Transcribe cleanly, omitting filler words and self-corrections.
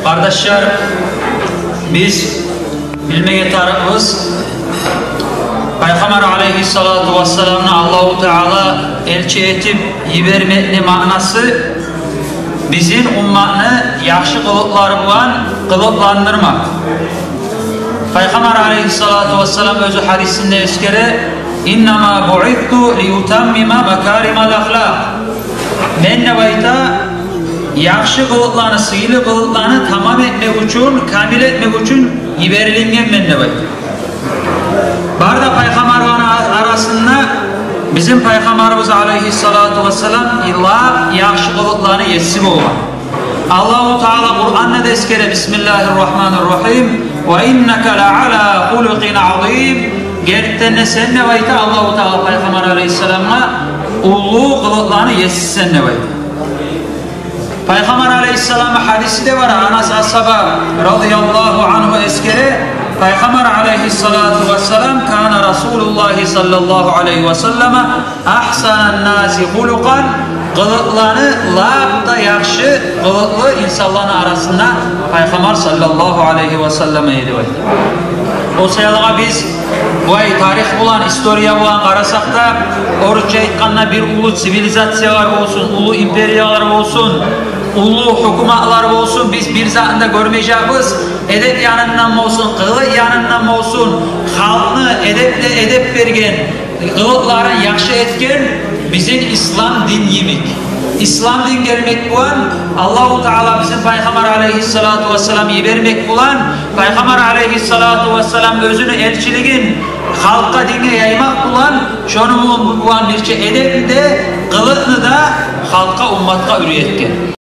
Kardeşler, biz bilmeye tarafız. Peygamber aleyhissalatu vesselam'ı Allahu Teala elçi etip yibermekli manası bizim ummatını yaxşı kılıkları bulan kılıklandırmak. Peygamber aleyhissalatu vesselam özü hadisinde eskere İnnemâ bu'ittu liyutammima makârimal ahlâk. Men nebayta yaxşı kılıklarını, sıylı kılıklarını tamam etmek için, kamil etmek için yiberilingen men nebayta. Barda Peygamberlerin arasında bizim Peygamberimiz aleyhissalatu vesselam illa yaxşı kılıklarını yetsi olan. Allahu Teala Kur'an'da da eskere Bismillahirrahmanirrahim ve inneke le'ala hulukin azim. Gerçekten sen ne bayta Allahu Teala Peygamber aleyhisselam'a ulu kılıklarını yetsi sen ne bayta. Peygamber aleyhisselam'ın hadisi de var. Anas Ashaba radıyallahu anhu eskere Peygamber aleyhissalatu vesselam kana Resulullah sallallahu aleyhi ve selleme ahsanan nasi hulukan kılıklarını labda yakşı kılıklı insanların arasında Peygamber sallallahu aleyhi ve selleme yedi. O sayılağa biz bu ay tarih bulan, historiya bulan qarasak da oruçça aytqanda bir ulu sivilizasiyalar olsun, ulu imperiyalar olsun, ulu hukumatlar olsun, biz bir zatında görmeyeceğiz. Edep yanından olsun, kılık yanından olsun, halkını edeple edep vergen, kılıkların yakşı etken bizim İslam din yemik. İslam din gelmek bulan, Allahu Teala bizim Peygamber aleyhissalatu vesselam vermek bulan, Peygamber aleyhissalatu vesselam özünü elçiliğin halka dine yaymak bulan, şunu bulan bir edep de, kılıkını da halka ummatka üreyetken.